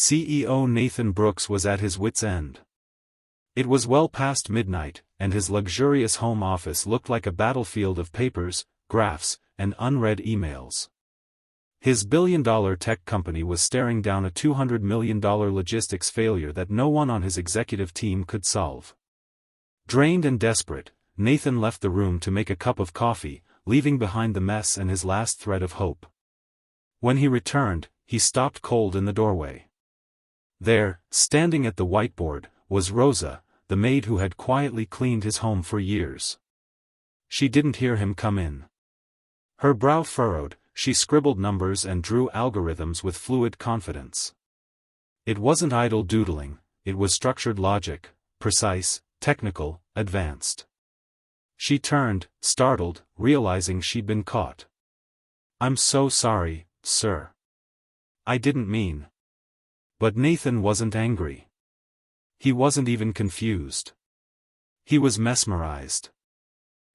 CEO Nathan Brooks was at his wits' end. It was well past midnight, and his luxurious home office looked like a battlefield of papers, graphs, and unread emails. His billion-dollar tech company was staring down a $200 million logistics failure that no one on his executive team could solve. Drained and desperate, Nathan left the room to make a cup of coffee, leaving behind the mess and his last thread of hope. When he returned, he stopped cold in the doorway. There, standing at the whiteboard, was Rosa, the maid who had quietly cleaned his home for years. She didn't hear him come in. Her brow furrowed, she scribbled numbers and drew algorithms with fluid confidence. It wasn't idle doodling, it was structured logic, precise, technical, advanced. She turned, startled, realizing she'd been caught. "I'm so sorry, sir. I didn't mean." But Nathan wasn't angry. He wasn't even confused. He was mesmerized.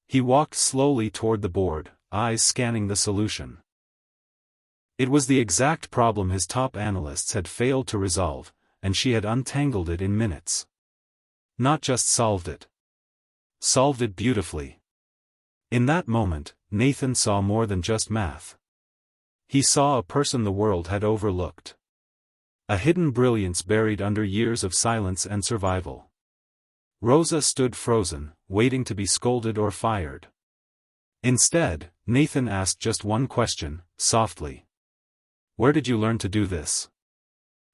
He walked slowly toward the board, eyes scanning the solution. It was the exact problem his top analysts had failed to resolve, and she had untangled it in minutes. Not just solved it. Solved it beautifully. In that moment, Nathan saw more than just math. He saw a person the world had overlooked. A hidden brilliance buried under years of silence and survival. Rosa stood frozen, waiting to be scolded or fired. Instead, Nathan asked just one question, softly. "Where did you learn to do this?"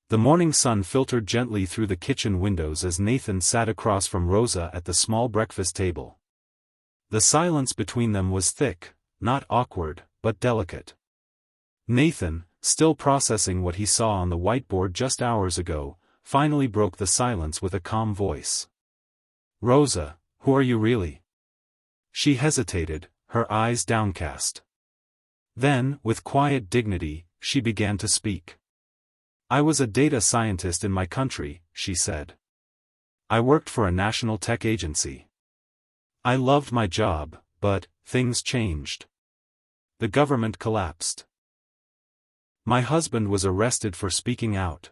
The morning sun filtered gently through the kitchen windows as Nathan sat across from Rosa at the small breakfast table. The silence between them was thick, not awkward, but delicate. Nathan, still processing what he saw on the whiteboard just hours ago, finally broke the silence with a calm voice. "Rosa, who are you really?" She hesitated, her eyes downcast. Then, with quiet dignity, she began to speak. "I was a data scientist in my country," she said. "I worked for a national tech agency. I loved my job, but things changed. The government collapsed. My husband was arrested for speaking out.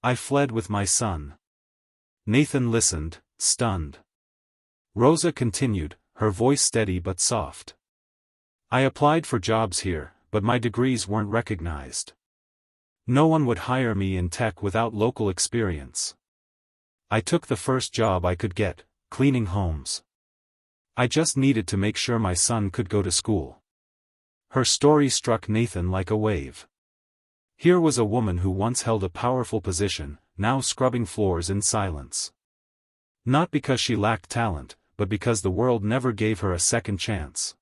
I fled with my son." Nathan listened, stunned. Rosa continued, her voice steady but soft. "I applied for jobs here, but my degrees weren't recognized. No one would hire me in tech without local experience. I took the first job I could get, cleaning homes. I just needed to make sure my son could go to school." Her story struck Nathan like a wave. Here was a woman who once held a powerful position, now scrubbing floors in silence. Not because she lacked talent, but because the world never gave her a second chance.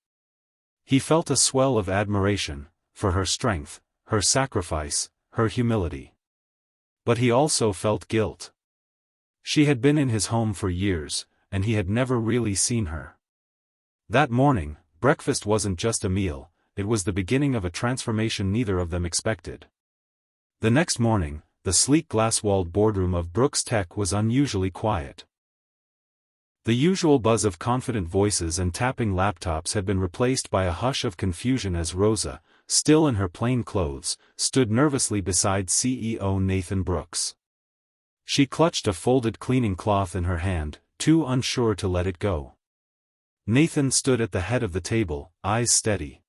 He felt a swell of admiration, for her strength, her sacrifice, her humility. But he also felt guilt. She had been in his home for years, and he had never really seen her. That morning, breakfast wasn't just a meal, it was the beginning of a transformation neither of them expected. The next morning, the sleek glass-walled boardroom of Brooks Tech was unusually quiet. The usual buzz of confident voices and tapping laptops had been replaced by a hush of confusion as Rosa, still in her plain clothes, stood nervously beside CEO Nathan Brooks. She clutched a folded cleaning cloth in her hand, too unsure to let it go. Nathan stood at the head of the table, eyes steady.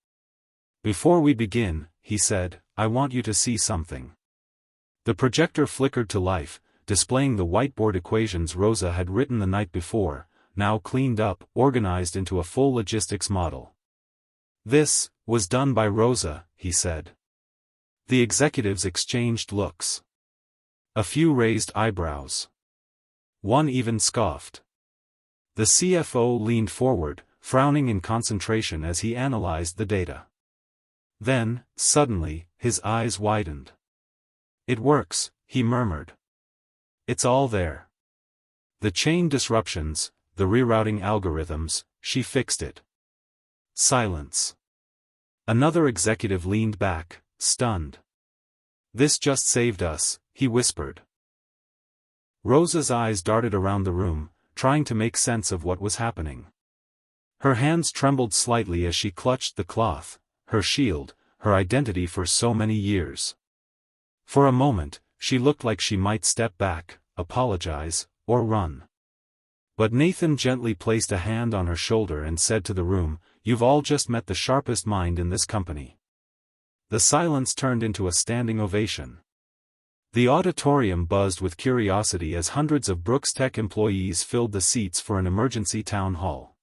"Before we begin," he said, "I want you to see something." The projector flickered to life, displaying the whiteboard equations Rosa had written the night before, now cleaned up, organized into a full logistics model. "This was done by Rosa," he said. The executives exchanged looks. A few raised eyebrows. One even scoffed. The CFO leaned forward, frowning in concentration as he analyzed the data. Then, suddenly, his eyes widened. "It works," he murmured. "It's all there. The chain disruptions, the rerouting algorithms, she fixed it." Silence. Another executive leaned back, stunned. "This just saved us," he whispered. Rosa's eyes darted around the room, trying to make sense of what was happening. Her hands trembled slightly as she clutched the cloth, her shield, her identity for so many years. For a moment, she looked like she might step back, apologize, or run. But Nathan gently placed a hand on her shoulder and said to the room, "You've all just met the sharpest mind in this company." The silence turned into a standing ovation. The auditorium buzzed with curiosity as hundreds of Brooks Tech employees filled the seats for an emergency town hall.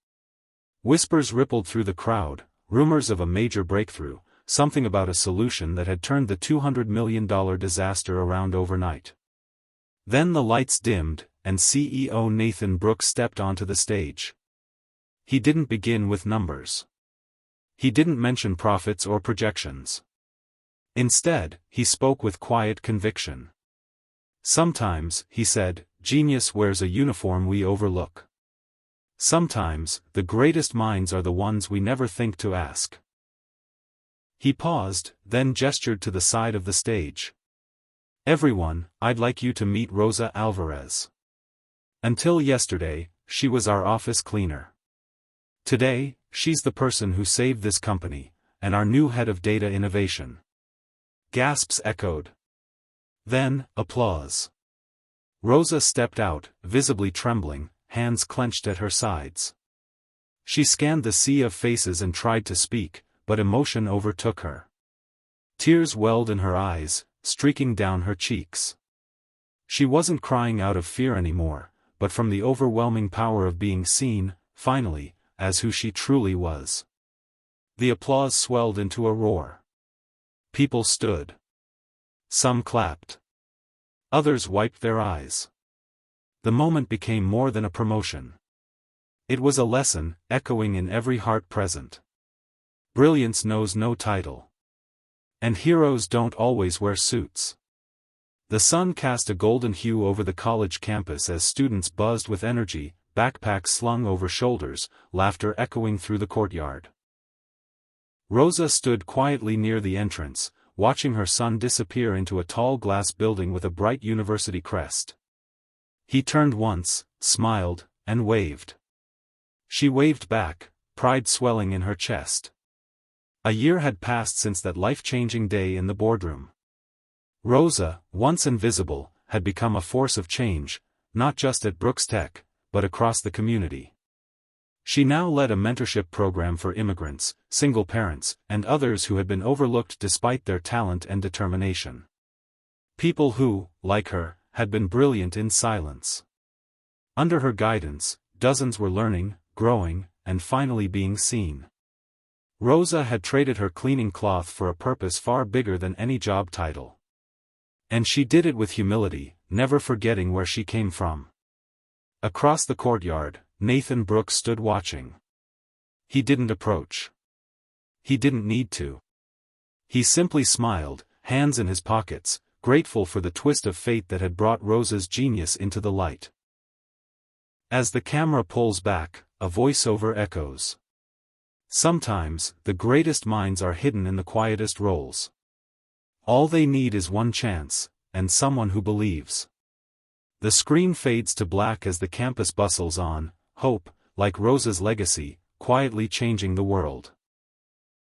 Whispers rippled through the crowd, rumors of a major breakthrough, something about a solution that had turned the $200 million disaster around overnight. Then the lights dimmed, and CEO Nathan Brooks stepped onto the stage. He didn't begin with numbers. He didn't mention profits or projections. Instead, he spoke with quiet conviction. "Sometimes," he said, "genius wears a uniform we overlook. Sometimes, the greatest minds are the ones we never think to ask." He paused, then gestured to the side of the stage. "Everyone, I'd like you to meet Rosa Alvarez. Until yesterday, she was our office cleaner. Today, she's the person who saved this company, and our new head of data innovation." Gasps echoed. Then, applause. Rosa stepped out, visibly trembling, hands clenched at her sides. She scanned the sea of faces and tried to speak, but emotion overtook her. Tears welled in her eyes, streaking down her cheeks. She wasn't crying out of fear anymore, but from the overwhelming power of being seen, finally, as who she truly was. The applause swelled into a roar. People stood. Some clapped. Others wiped their eyes. The moment became more than a promotion. It was a lesson, echoing in every heart present. Brilliance knows no title. And heroes don't always wear suits. The sun cast a golden hue over the college campus as students buzzed with energy, backpacks slung over shoulders, laughter echoing through the courtyard. Rosa stood quietly near the entrance, watching her son disappear into a tall glass building with a bright university crest. He turned once, smiled, and waved. She waved back, pride swelling in her chest. A year had passed since that life-changing day in the boardroom. Rosa, once invisible, had become a force of change, not just at Brooks Tech, but across the community. She now led a mentorship program for immigrants, single parents, and others who had been overlooked despite their talent and determination. People who, like her, had been brilliant in silence. Under her guidance, dozens were learning, growing, and finally being seen. Rosa had traded her cleaning cloth for a purpose far bigger than any job title. And she did it with humility, never forgetting where she came from. Across the courtyard, Nathan Brooks stood watching. He didn't approach. He didn't need to. He simply smiled, hands in his pockets, grateful for the twist of fate that had brought Rosa's genius into the light. As the camera pulls back, a voiceover echoes. Sometimes, the greatest minds are hidden in the quietest roles. All they need is one chance, and someone who believes. The screen fades to black as the campus bustles on, hope, like Rosa's legacy, quietly changing the world.